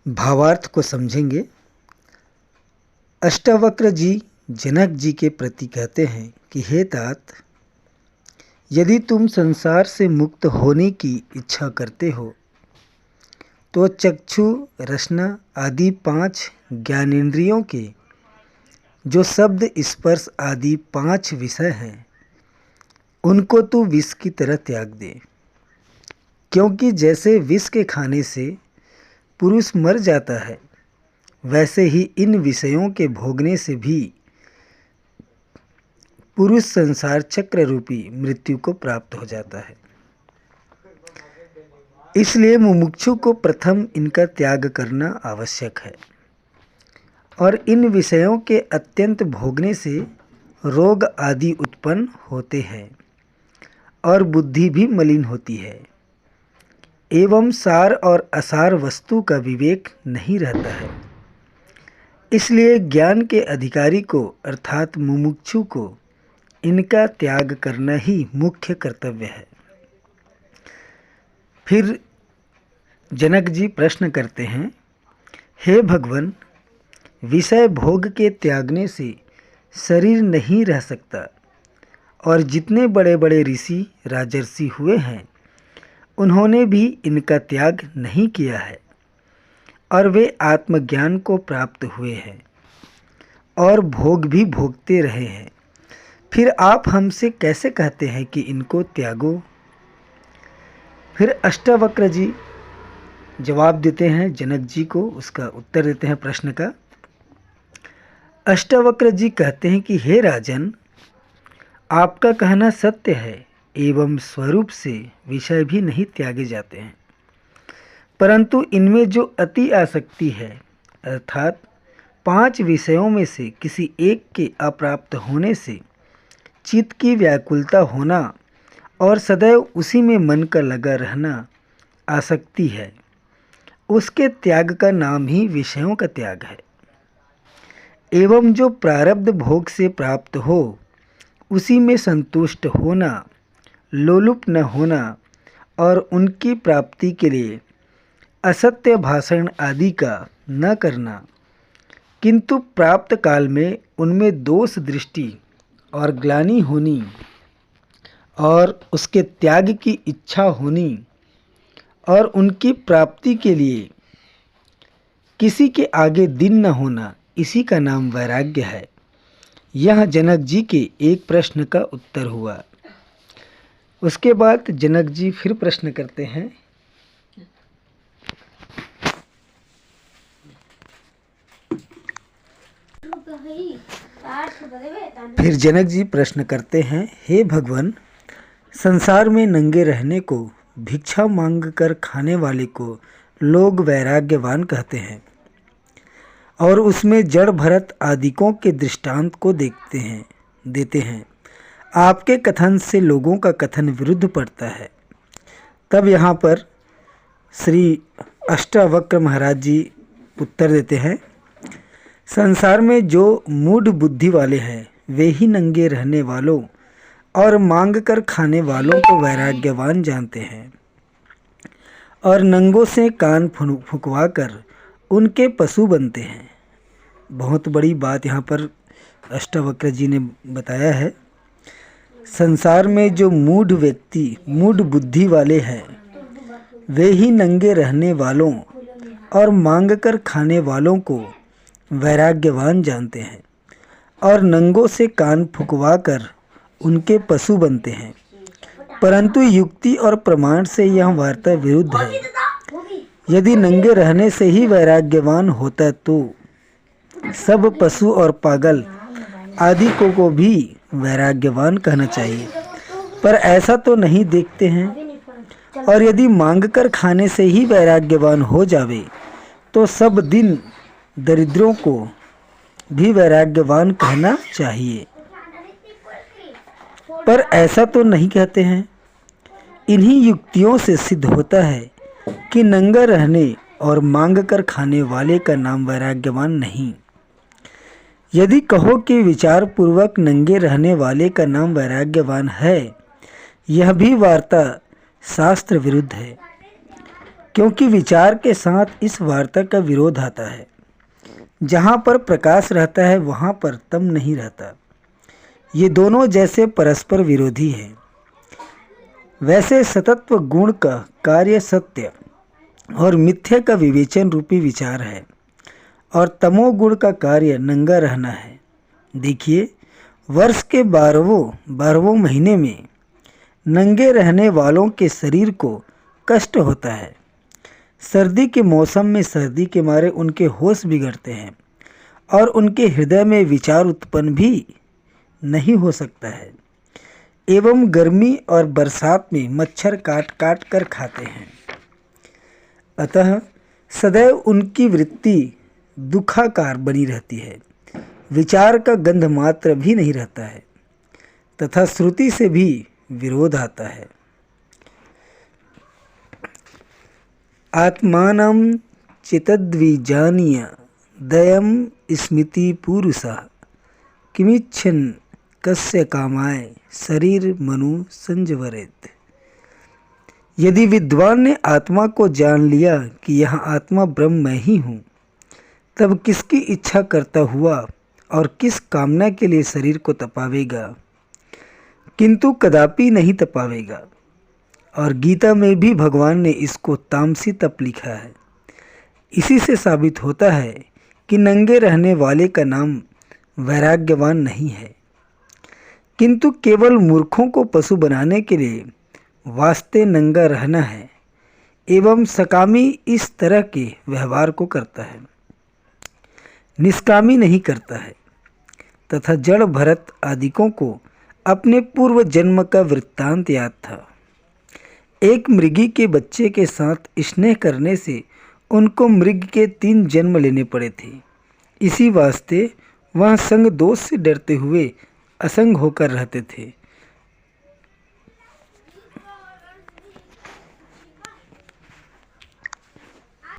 भावार्थ को समझेंगे। अष्टावक्र जी जनक जी के प्रति कहते हैं कि हे तात, यदि तुम संसार से मुक्त होने की इच्छा करते हो तो चक्षु, रसना आदि 5 ज्ञानेंद्रियों के जो शब्द, स्पर्श आदि 5 विषय हैं, उनको तू विष की तरह त्याग दे। क्योंकि जैसे विष के खाने से पुरुष मर जाता है, वैसे ही इन विषयों के भोगने से भी पुरुष संसार चक्र रूपी मृत्यु को प्राप्त हो जाता है। इसलिए मुमुक्षु को प्रथम इनका त्याग करना आवश्यक है। और इन विषयों के अत्यंत भोगने से रोग आदि उत्पन्न होते हैं और बुद्धि भी मलिन होती है एवं सार और असार वस्तु का विवेक नहीं रहता है। इसलिए ज्ञान के अधिकारी को अर्थात मुमुक्षु को इनका त्याग करना ही मुख्य कर्तव्य है। फिर जनक जी प्रश्न करते हैं, हे भगवान, विषय भोग के त्यागने से शरीर नहीं रह सकता और जितने बड़े बड़े ऋषि राजर्षि हुए हैं उन्होंने भी इनका त्याग नहीं किया है और वे आत्मज्ञान को प्राप्त हुए हैं और भोग भी भोगते रहे हैं। फिर आप हमसे कैसे कहते हैं कि इनको त्यागो? फिर अष्टावक्र जी जवाब देते हैं जनक जी को, उसका उत्तर देते हैं प्रश्न का। अष्टावक्र जी कहते हैं कि हे राजन, आपका कहना सत्य है एवं स्वरूप से विषय भी नहीं त्यागे जाते हैं, परंतु इनमें जो अति आसक्ति है अर्थात 5 विषयों में से किसी एक के अप्राप्त होने से चित्त की व्याकुलता होना और सदैव उसी में मन का लगा रहना आसक्ति है, उसके त्याग का नाम ही विषयों का त्याग है। एवं जो प्रारब्ध भोग से प्राप्त हो उसी में संतुष्ट होना, लोलुप न होना और उनकी प्राप्ति के लिए असत्य भाषण आदि का न करना, किंतु प्राप्त काल में उनमें दोष दृष्टि और ग्लानि होनी और उसके त्याग की इच्छा होनी और उनकी प्राप्ति के लिए किसी के आगे दिन न होना, इसी का नाम वैराग्य है। यह जनक जी के एक प्रश्न का उत्तर हुआ। उसके बाद जनक जी फिर प्रश्न करते हैं, फिर जनक जी प्रश्न करते हैं, हे भगवान, संसार में नंगे रहने को, भिक्षा मांग कर खाने वाले को लोग वैराग्यवान कहते हैं और उसमें जड़ भरत आदिकों के दृष्टांत को देते हैं। आपके कथन से लोगों का कथन विरुद्ध पड़ता है। तब यहाँ पर श्री अष्टावक्र महाराज जी उत्तर देते हैं, संसार में जो मूढ़ बुद्धि वाले हैं वे ही नंगे रहने वालों और मांग कर खाने वालों को वैराग्यवान जानते हैं और नंगों से कान फुकवा कर उनके पशु बनते हैं। बहुत बड़ी बात यहाँ पर अष्टावक्र जी ने बताया है। संसार में जो मूढ़ व्यक्ति, मूढ़ बुद्धि वाले हैं वे ही नंगे रहने वालों और मांग कर खाने वालों को वैराग्यवान जानते हैं और नंगों से कान फुकवा कर उनके पशु बनते हैं। परंतु युक्ति और प्रमाण से यह वार्ता विरुद्ध है। यदि नंगे रहने से ही वैराग्यवान होता तो सब पशु और पागल आदि को भी वैराग्यवान कहना चाहिए, पर ऐसा तो नहीं देखते हैं। और यदि मांग कर खाने से ही वैराग्यवान हो जावे तो सब दिन दरिद्रों को भी वैराग्यवान कहना चाहिए, पर ऐसा तो नहीं कहते हैं। इन्हीं युक्तियों से सिद्ध होता है कि नंगा रहने और मांग कर खाने वाले का नाम वैराग्यवान नहीं। यदि कहो कि विचार पूर्वक नंगे रहने वाले का नाम वैराग्यवान है, यह भी वार्ता शास्त्र विरुद्ध है। क्योंकि विचार के साथ इस वार्ता का विरोध आता है। जहाँ पर प्रकाश रहता है वहाँ पर तम नहीं रहता। ये दोनों जैसे परस्पर विरोधी हैं, वैसे सतत्व गुण का कार्य सत्य और मिथ्या का विवेचन रूपी विचार है, और तमोगुण का कार्य नंगा रहना है। देखिए, वर्ष के 12वें महीने में नंगे रहने वालों के शरीर को कष्ट होता है। सर्दी के मौसम में सर्दी के मारे उनके होश बिगड़ते हैं और उनके हृदय में विचार उत्पन्न भी नहीं हो सकता है। एवं गर्मी और बरसात में मच्छर काट काट कर खाते हैं। अतः सदैव उनकी वृत्ति दुखाकार बनी रहती है। विचार का गंध मात्र भी नहीं रहता है तथा श्रुति से भी विरोध आता है। आत्मानं चितद्विजानीय दयं स्मृति पुरुषः किमिच्छन् कस्य कामाय शरीर मनु संजवरेत। यदि विद्वान ने आत्मा को जान लिया कि यह आत्मा ब्रह्म मैं ही हूँ, तब किसकी इच्छा करता हुआ और किस कामना के लिए शरीर को तपावेगा, किंतु कदापि नहीं तपावेगा। और गीता में भी भगवान ने इसको तामसी तप लिखा है। इसी से साबित होता है कि नंगे रहने वाले का नाम वैराग्यवान नहीं है, किंतु केवल मूर्खों को पशु बनाने के लिए वास्ते नंगा रहना है। एवं सकामी इस तरह के व्यवहार को करता है, निष्कामी नहीं करता है। तथा जड़ भरत आदिकों को अपने पूर्व जन्म का वृत्तांत याद था। एक मृगी के बच्चे के साथ स्नेह करने से उनको मृग के 3 जन्म लेने पड़े थे। इसी वास्ते वह संग दोष से डरते हुए असंग होकर रहते थे